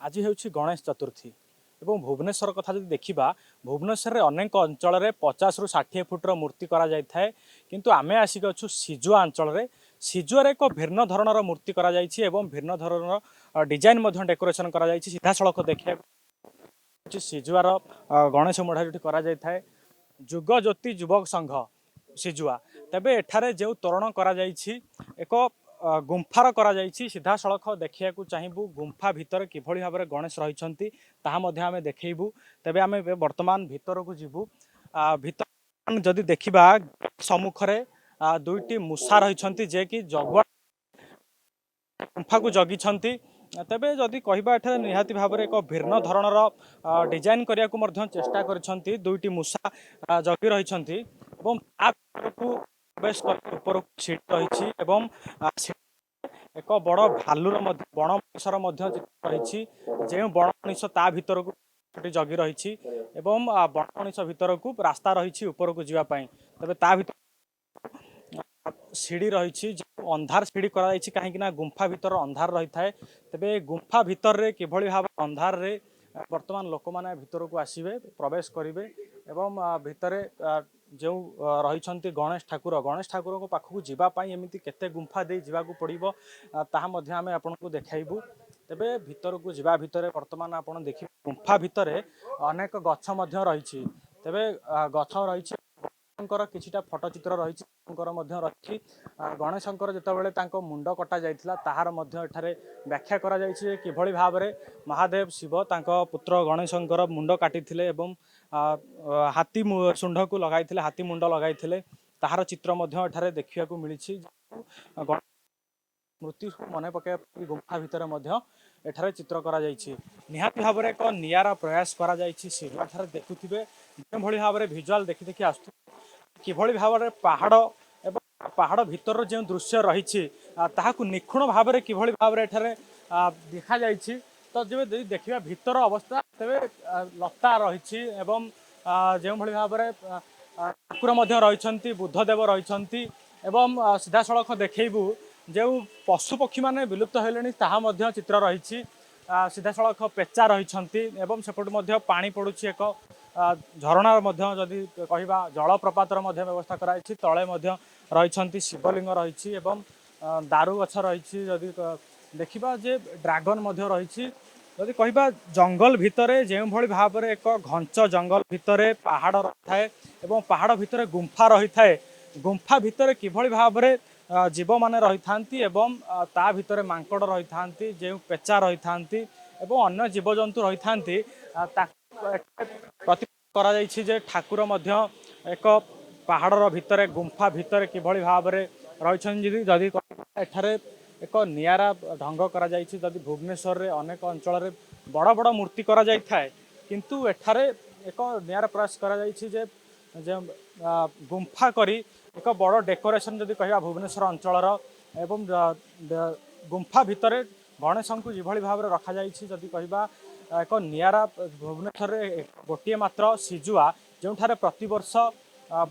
आज हूँ गणेश चतुर्थी एवं भुवनेश्वर कथा जो देखा भुवनेश्वर में अनेक अंचल 50 रु 60 फुट्र मूर्ति कराए किंतु आमे आसिक अच्छु सिजुआ अंचल में सिजुआर एक भिन्न धरणर मूर्ति भिन्न धरणर डिजाइन डेकोरेशन कर सीधा सड़क देखा सिजुआर गणेश मेढ़ जो कराए जुग ज्योति युवक संघ सिजुआ तेबे एठारे जो तोरण करा एक गुंफार करा सीधा सड़क देखा चाहबू गुंफा भितर किभली भाव में गणेश रही आम देखू तेबे आम बर्तमान भितर को जीवु भितर जदि देखा सम्मुखें दुईटी मूषा रही जे कि जगुआ गुंफा को जगी तेबे जदि कहबा निहाती भाव में एक भिन्न धरणर डिजाइन करने को चेष्टा कर दुईटी मूषा जगी रही ऊपर सीट रही एक बड़ भालुर बण मनीषर चित्र रही जो बण मनीष ता भर को जगी रही बण मनीष भर को रास्ता रही ऊपर को जीवाई तेज ता भर सीढ़ी रही अंधार सीढ़ी कहीं गुंफा भितर अंधार रही था तेबे गुंफा भितर रे किभली भाव अंधार रे वर्तमान लोक मैंने भितर को आसवे प्रवेश करेंगे एवं भितर जो रही गणेश ठाकुर को पाखक जावाई एमती केते गुंफा दे जावाक पड़ो ताहा आम आपन को देखू तेबे भितर को जा भितर वर्तमान आप देखिए गुंफा भितर अनेक गछ रही तेबे गछ रही किछिटा फटोचित्र रही रही गणेशंकर जितेबाला मुंड कटा जाइथिला ताहार एठारे व्याख्या करा जाइछि किभली भाव में महादेव शिव तांको पुत्र गणेशंकर मुंड काटिथिले एवं हाथी शुंड को लगाइथिले हाथी मुंड लगाइथिले ताहार चित्र एठारे देखिया को मिलिछि मृत्यु मन पके गुंफा भितर एठारे चित्र करा जाइछि निहाती भाव में एक नियारा प्रयास करा जाइछि सिधाठारे देखुथिबे जे भली भाव में विजुअल देखि देखि आस्तु किभली भाव में पहाड़ एवं पहाड़ भितर जो दृश्य रही निखुण भाव में किभली भाव में एठारे देखा जाइछि तो जब देखा भितर अवस्था तेरे लता रही एवं जो भली भाव में ठाकुर रही बुद्धदेव रही एवं सीधा सड़क देखू जो पशु पक्षी मैंने विलुप्त होले ताहा चित्र रही सीधा सड़क पेचा रही सेपटू पानी पड़ुछि एक झरणार जदि कहवा जलप्रपातर व्यवस्था कराई तले रही शिवलिंग रही दारू गछ रही जदि देखा जे ड्रागन रही जदि कहबा जंगल भितर जो भली भाव में एक घंच जंगल भितर पहाड़ रही है पहाड़ भितर गुंफा रही है गुंफा भितर किभली भाव में जीव माने रही ता भितर मांकड़ रही था जो पेचा रही था अन्य जीवजंतु रही था प्रति जे ठाकुर एक पहाड़ भितर गुंफा भितर किभली भाव में रही जदि एठारे एक नियारा ढंग करा जाइछि जदि भुवनेश्वर रे अनेक अंचल रे बड़ बड़ मूर्ति करा जाय थाए किंतु एठारे एक नियारा प्रयास करा जाइछि जे गुंफा करी एक बड़ डेकोरेशन जदि कहबा भुवनेश्वर अंचलर एवं गुंफा भितर गणेश को जिभली भाव में रखा जाइछि जदि कहबा एक नियारा भुवनेश्वर रे गोटे मात्र सिजुआ जो प्रति वर्ष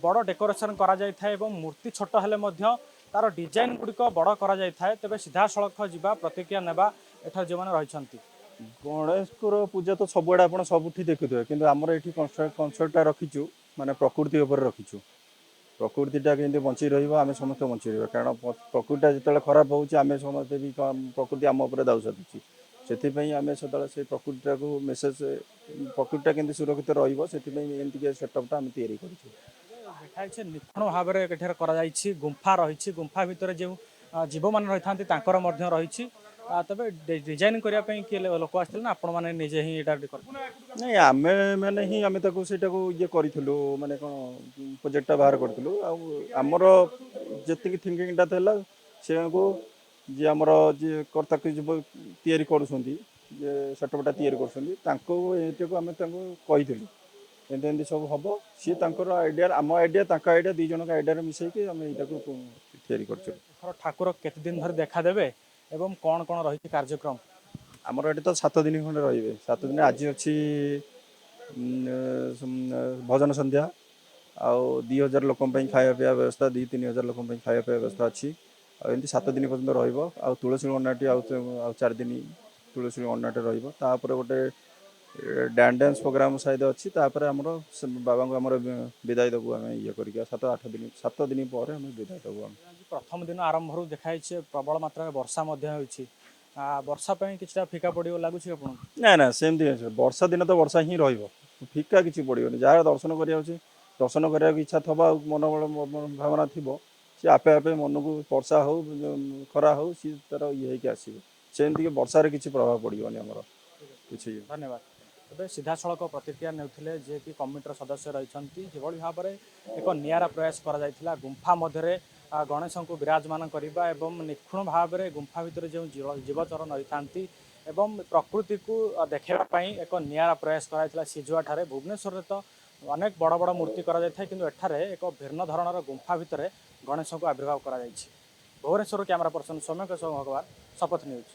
बड़ डेकोरेशन करा जाय थाए एवं मूर्ति छोट हेले तार डिजाइन गुड़िक बड़ करा जाय थाए तेबे सीधा सड़क जीवा प्रतिक्रिया नेबा एठा जो माने रहिसंती गणेश पूजा तो सबुआड़े आप सबुठी देखुए कि आमर ये कनसेप्टा रखीचु माने प्रकृति उपर रखीचु प्रकृतिटा केमती बंची रहा समस्त बंची रहा कारण प्रकृतिटा जो खराब होमें समस्ते भी प्रकृति आम उपर दाऊ साधुची से आम से प्रकृतिटा को मेसेज प्रकृतिटा केमती सुरक्षित रही सेटअपटा आम तैयारी कर निखुण भाव में गुंफा रही गुंफा भितर जो जीव मान रही था रही तबे डिजाइन करने किए लोक आसते ना आपण मैंने निजे ही नहीं आम मैंने ही आम ये करूँ माने कौन प्रोजेक्टा बाहर करूँ आमर जी थिंकिंगटा था से जी आमर जी कर्ता तैयारी कर सेटअपटा तैयारी करम कही एमती सब हम सी आइडिया आम आइडिया आइडिया दी जन आइडिया मिसेक आम यहाँ कर ठाकुर केते दिन धरी देखा देबे एवं कौन कौन रही कार्यक्रम आमर ये तो 7 दिन खंडे रे 7 दिन आज अच्छी भजन संध्या आउ 2000 लोक खाया पीवा व्यवस्था 2-3 हजार लोक खाया पीवा व्यवस्था अच्छी एमती 7 दिन पर्यटन रुलसी गणाटी 4 दिन ତୁଳସୀ ଅଣ୍ଡାଟେ ରହିବ ତାପରେ ଗୋଟେ ଡ୍ୟାନ୍ସ ପ୍ରୋଗ୍ରାମ ସାଇ드 ଅଛି ତାପରେ ଆମର ବାବାଙ୍କୁ ଆମର ବିଦାୟ ଦେବୁ ଆମେ ଇଏ କରିକି 7 ଦିନ ପରେ ଆମେ ବିଦାୟ ଦେବୁ ଆମେ। ଆଜି ପ୍ରଥମ ଦିନ ଆରମ୍ଭରୁ ଦେଖାଯାଇଛି ପ୍ରବଳ ମାତ୍ରାରେ ବର୍ଷା ମଧ୍ୟ ହେଉଛି। ବର୍ଷା ପାଇଁ କିଛିଟା ଫିକା ପଡ଼ିବ ଲାଗୁଛି ଆପଣଙ୍କୁ? ନା ନା ସେମିତି ଅଛି ବର୍ଷା ଦିନ ତ ବର୍ଷା ହିଁ ରହିବ ଫିକା କିଛି ପଡ଼ିବନି ଯାହାର ଦର୍ଶନ କରିବାକୁ ଅଛି ଦର୍ଶନ କରିବାକୁ ଇଚ୍ଛା ଥିବ ଆଉ ମନୋବଳ ଭାବନା ଥିବ ସିଏ ଆପେ ଆପେ ମନକୁ ବର୍ଷା ହଉ ଖରା ହଉ ସିଏ ତାର ଇଏ ହେଇକି ଆସିବ ସେମିତିକି ବର୍ଷାରେ କିଛି ପ୍ରଭାବ ପଡ଼ିବନି ଆମର କିଛି। ଧନ୍ୟବାଦ। ଏବେ ସିଧାସଳଖ ପ୍ରତିକ୍ରିୟା ନେଉଥିଲେ ଯିଏକି କମିଟିର ସଦସ୍ୟ ରହିଛନ୍ତି ଯେଭଳି ଭାବରେ ଏକ ନିଆରା ପ୍ରୟାସ କରାଯାଇଥିଲା ଗୁମ୍ଫା ମଧ୍ୟରେ ଗଣେଶଙ୍କୁ ବିରାଜମାନ କରିବା ଏବଂ ନିଖୁଣ ଭାବରେ ଗୁମ୍ଫା ଭିତରେ ଯେଉଁ ଜୀବଚର ରହିଥାନ୍ତି ଏବଂ ପ୍ରକୃତିକୁ ଦେଖାଇବା ପାଇଁ ଏକ ନିଆରା ପ୍ରୟାସ କରାଯାଇଥିଲା ସିଜୁଆ ଠାରେ। ଭୁବନେଶ୍ୱରରେ ତ ଅନେକ ବଡ଼ ବଡ଼ ମୂର୍ତ୍ତି କରାଯାଇଥାଏ କିନ୍ତୁ ଏଠାରେ ଏକ ଭିନ୍ନ ଧରଣର ଗୁମ୍ଫା ଭିତରେ ଗଣେଶଙ୍କୁ ଆବିର୍ଭାବ କରାଯାଇଛି। ଭୁବନେଶ୍ୱରରୁ କ୍ୟାମେରା ପର୍ସନ ସୌମ୍ୟଙ୍କ ସହ ଭଗବାନ, ଶପଥ ନ୍ୟୁଜ୍।